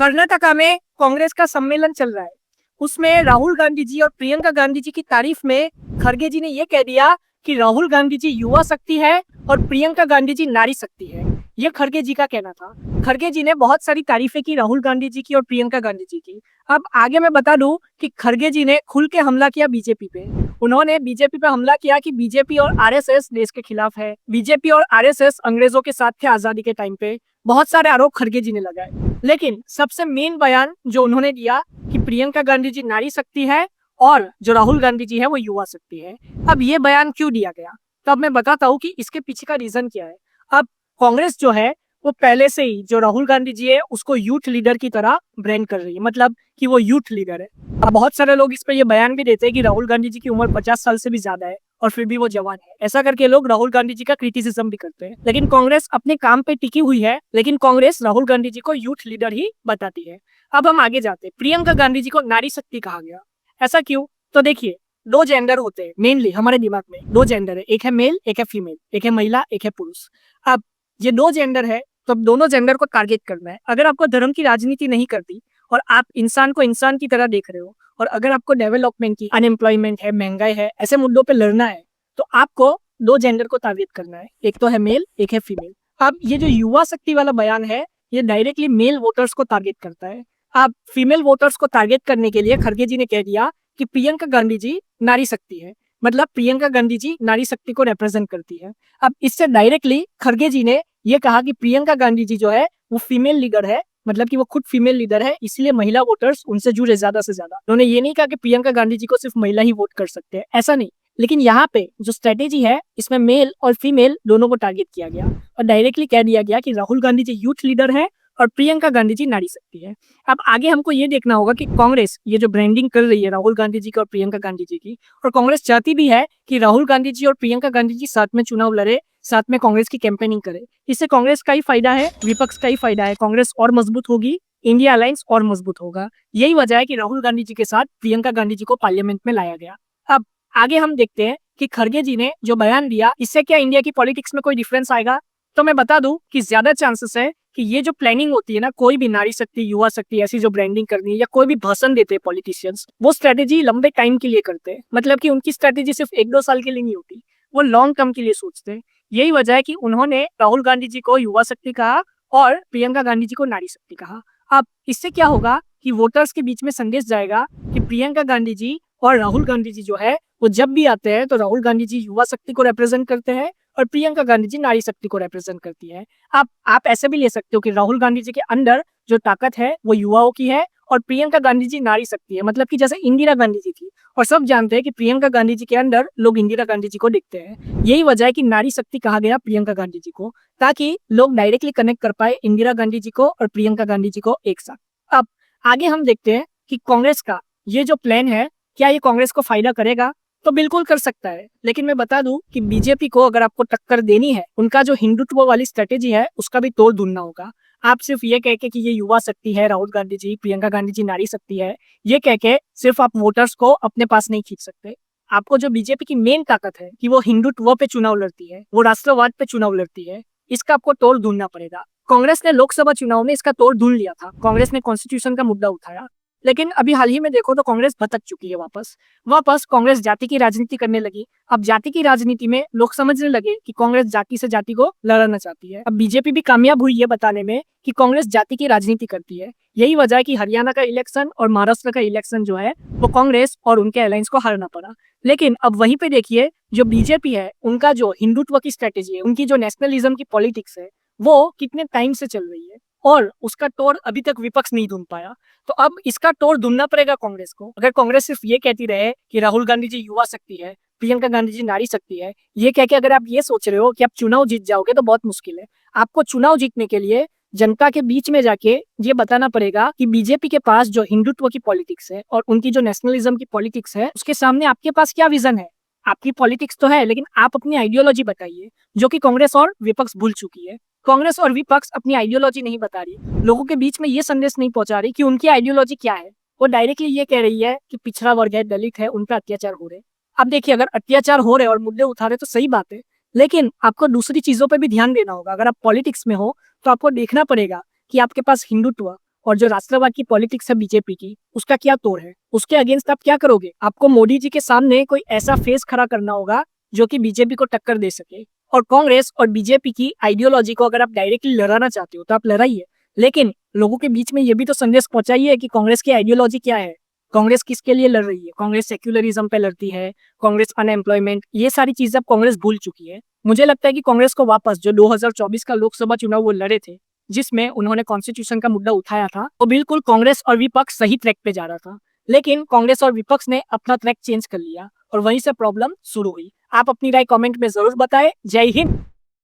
कर्नाटका में कांग्रेस का सम्मेलन चल रहा है। उसमें राहुल गांधी जी और प्रियंका गांधी जी की तारीफ में खड़गे जी ने यह कह दिया कि राहुल गांधी जी युवा शक्ति है और प्रियंका गांधी जी नारी शक्ति है। यह खड़गे जी का कहना था। खड़गे जी ने बहुत सारी तारीफें की राहुल गांधी जी की और प्रियंका गांधी जी की। अब आगे मैं बता दूं कि खड़गे जी ने खुल के हमला किया बीजेपी पे। उन्होंने बीजेपी पे हमला किया कि बीजेपी और आरएसएस देश के खिलाफ है। बीजेपी और आरएसएस अंग्रेजों के साथ थे आजादी के टाइम पे। बहुत सारे आरोप खड़गे जी ने लगाए, लेकिन सबसे मेन बयान जो उन्होंने दिया कि प्रियंका गांधी जी नारी शक्ति है और जो राहुल गांधी जी है वो युवा शक्ति है। अब ये बयान क्यों दिया गया, तब मैं बताता हूँ कि इसके पीछे का रीजन क्या है। अब कांग्रेस जो है वो पहले से ही जो राहुल गांधी जी है उसको यूथ लीडर की तरह ब्रांड कर रही है, मतलब कि वो यूथ लीडर है। अब बहुत सारे लोग इस पर ये बयान भी देते हैं कि राहुल गांधी जी की उम्र 50 साल से भी ज्यादा है और फिर भी वो जवान है। ऐसा करके लोग राहुल गांधी जी का क्रिटिसिज्म भी करते हैं। लेकिन कांग्रेस अपने काम पे टिकी हुई है, लेकिन कांग्रेस राहुल गांधी जी को यूथ लीडर ही बताती है। अब हम आगे जाते हैं। प्रियंका गांधी जी को नारी शक्ति कहा गया, ऐसा क्यों? तो देखिए, दो जेंडर होते हैं मेनली हमारे दिमाग में। दो जेंडर है, एक है मेल एक है फीमेल, एक है महिला एक है पुरुष। अब ये दो जेंडर है तो दोनों जेंडर को टारगेट करना है। अगर आपको धर्म की राजनीति नहीं करती और आप इंसान को इंसान की तरह देख रहे हो, और अगर आपको डेवलपमेंट की, अनएम्प्लॉयमेंट है, महंगाई है, ऐसे मुद्दों पे लड़ना है, तो आपको दो जेंडर को टारगेट करना है। एक तो है मेल एक है फीमेल। अब ये जो युवा शक्ति वाला बयान है ये डायरेक्टली मेल वोटर्स को टारगेट करता है। अब फीमेल वोटर्स को टारगेट करने के लिए खड़गे जी ने कह दिया कि प्रियंका गांधी जी नारी शक्ति है, मतलब प्रियंका गांधी जी नारी शक्ति को रिप्रेजेंट करती है। अब इससे डायरेक्टली खड़गे जी ने यह कहा कि प्रियंका गांधी जी जो है वो फीमेल लीडर है, मतलब कि वो खुद फीमेल लीडर है, इसलिए महिला वोटर्स उनसे जुड़े ज्यादा से ज्यादा। उन्होंने ये नहीं कहा कि प्रियंका गांधी जी को सिर्फ महिला ही वोट कर सकते हैं, ऐसा नहीं। लेकिन यहाँ पे जो स्ट्रेटेजी है इसमें मेल और फीमेल दोनों को टारगेट किया गया और डायरेक्टली कह दिया गया कि राहुल गांधी जी यूथ लीडर है और प्रियंका गांधी जी नारी शक्ति है। अब आगे हमको ये देखना होगा कि कांग्रेस ये जो ब्रांडिंग कर रही है राहुल गांधी जी की और प्रियंका गांधी जी की, और कांग्रेस चाहती भी है कि राहुल गांधी जी और प्रियंका गांधी जी साथ में चुनाव लड़े, साथ में कांग्रेस की कैंपेनिंग करे। इससे कांग्रेस का ही फायदा है, विपक्ष का ही फायदा है। कांग्रेस और मजबूत होगी, इंडिया अलायंस और मजबूत होगा। यही वजह है कि राहुल गांधी जी के साथ प्रियंका गांधी जी को पार्लियामेंट में लाया गया। अब आगे हम देखते हैं कि खड़गे जी ने जो बयान दिया इससे क्या इंडिया की पॉलिटिक्स में कोई डिफरेंस आएगा। तो मैं बता दूं कि ज्यादा चांसेस है कि ये जो प्लानिंग होती है ना, कोई भी नारी शक्ति, युवा शक्ति, ऐसी जो ब्रांडिंग करनी है या कोई भी भाषण देते हैं पॉलिटिशियंस, वो स्ट्रेटेजी लंबे टाइम के लिए करते हैं। मतलब कि उनकी स्ट्रेटेजी सिर्फ 1-2 साल के लिए नहीं होती, वो लॉन्ग टर्म के लिए सोचते हैं। यही वजह है कि उन्होंने राहुल गांधी जी को युवा शक्ति कहा और प्रियंका गांधी जी को नारी शक्ति कहा। अब इससे क्या होगा कि वोटर्स के बीच में संदेश जाएगा कि प्रियंका गांधी जी और राहुल गांधी जी जो है वो जब भी आते हैं तो राहुल गांधी जी युवा शक्ति को रिप्रेजेंट करते हैं और प्रियंका गांधी जी नारी शक्ति को रिप्रेजेंट करती है। आप ऐसे भी ले सकते हो कि राहुल गांधी जी के अंदर जो ताकत है वो युवाओं की है और प्रियंका गांधी जी नारी शक्ति है, मतलब कि जैसे इंदिरा गांधी जी थी। और सब जानते हैं कि प्रियंका गांधी जी के अंदर लोग इंदिरा गांधी जी को देखते हैं। यही वजह है कि नारी शक्ति कहा गया प्रियंका गांधी जी को, ताकि लोग डायरेक्टली कनेक्ट कर पाए इंदिरा गांधी जी को और प्रियंका गांधी जी को एक साथ। अब आगे हम देखते हैं कि कांग्रेस का ये जो प्लान है, क्या ये कांग्रेस को फायदा करेगा? तो बिल्कुल कर सकता है। लेकिन मैं बता दूं कि बीजेपी को अगर आपको टक्कर देनी है, उनका जो हिंदुत्व वाली स्ट्रेटेजी है उसका भी तोड़ ढूंढना होगा। आप सिर्फ ये कह के कि ये युवा शक्ति है, राहुल गांधी जी, प्रियंका गांधी जी नारी शक्ति है, ये कह के सिर्फ आप वोटर्स को अपने पास नहीं खींच सकते। आपको जो बीजेपी की मेन ताकत है कि वो हिंदुत्व पे चुनाव लड़ती है, वो राष्ट्रवाद पे चुनाव लड़ती है, इसका आपको तोड़ ढूंढना पड़ेगा। कांग्रेस ने लोकसभा चुनाव में इसका तोड़ ढूंढ लिया था। कांग्रेस ने कॉन्स्टिट्यूशन का मुद्दा उठाया, लेकिन अभी हाल ही में देखो तो कांग्रेस भटक चुकी है। वापस कांग्रेस जाति की राजनीति करने लगी। अब जाति की राजनीति में लोग समझने लगे कि कांग्रेस जाति से जाति को लड़ना चाहती है। अब बीजेपी भी कामयाब हुई है बताने में कि कांग्रेस जाति की राजनीति करती है। यही वजह है कि हरियाणा का इलेक्शन और महाराष्ट्र का इलेक्शन जो है वो कांग्रेस और उनके अलायंस को हारना पड़ा। लेकिन अब वहीं पे देखिए, जो बीजेपी है उनका जो हिंदुत्व की स्ट्रेटेजी है, उनकी जो नेशनलिज्म की पॉलिटिक्स है, वो कितने टाइम से चल रही है और उसका तोड़ अभी तक विपक्ष नहीं ढूंढ पाया। तो अब इसका तोड़ ढूंढना पड़ेगा कांग्रेस को। अगर कांग्रेस सिर्फ ये कहती रहे कि राहुल गांधी जी युवा शक्ति है, प्रियंका गांधी जी नारी शक्ति है, ये कह के अगर आप ये सोच रहे हो कि आप चुनाव जीत जाओगे, तो बहुत मुश्किल है। आपको चुनाव जीतने के लिए जनता के बीच में जाके ये बताना पड़ेगा कि बीजेपी के पास जो हिंदुत्व की पॉलिटिक्स है और उनकी जो नेशनलिज्म की पॉलिटिक्स है, उसके सामने आपके पास क्या विजन है। आपकी पॉलिटिक्स तो है, लेकिन आप अपनी आइडियोलॉजी बताइए, जो कि कांग्रेस और विपक्ष भूल चुकी है। कांग्रेस और विपक्ष अपनी आइडियोलॉजी नहीं बता रही, लोगों के बीच में ये संदेश नहीं पहुंचा रही कि उनकी आइडियोलॉजी क्या है। वो डायरेक्टली ये कह रही है कि पिछड़ा वर्ग है, दलित है, उन पर अत्याचार हो रहे। अब देखिए, अगर अत्याचार हो रहे और मुद्दे उठा रहे तो सही बात है, लेकिन आपको दूसरी चीजों पर भी ध्यान देना होगा। अगर आप पॉलिटिक्स में हो तो आपको देखना पड़ेगा कि आपके पास हिंदुत्व और जो राष्ट्रवाद की पॉलिटिक्स है बीजेपी की, उसका क्या तोड़ है, उसके अगेंस्ट आप क्या करोगे? आपको मोदी जी के सामने कोई ऐसा फेस खड़ा करना होगा जो कि बीजेपी को टक्कर दे सके। और कांग्रेस और बीजेपी की आइडियोलॉजी को अगर आप डायरेक्टली लड़ाना चाहते हो तो आप लड़ाइए, लेकिन लोगों के बीच में ये भी तो संदेश पहुंचाइए कि कांग्रेस की आइडियोलॉजी क्या है, कांग्रेस किसके लिए लड़ रही है। कांग्रेस सेक्युलरिज्म पे लड़ती है, कांग्रेस अनएम्प्लॉयमेंट, ये सारी चीजें अब कांग्रेस भूल चुकी है। मुझे लगता है कि कांग्रेस को वापस जो 2024 का लोकसभा चुनाव वो लड़े थे, जिसमें उन्होंने कॉन्स्टिट्यूशन का मुद्दा उठाया था, वो बिल्कुल कांग्रेस और विपक्ष सही ट्रैक पे जा रहा था। लेकिन कांग्रेस और विपक्ष ने अपना ट्रैक चेंज कर लिया और वहीं से प्रॉब्लम शुरू हुई। आप अपनी राय कमेंट में जरूर बताएं। जय हिंद।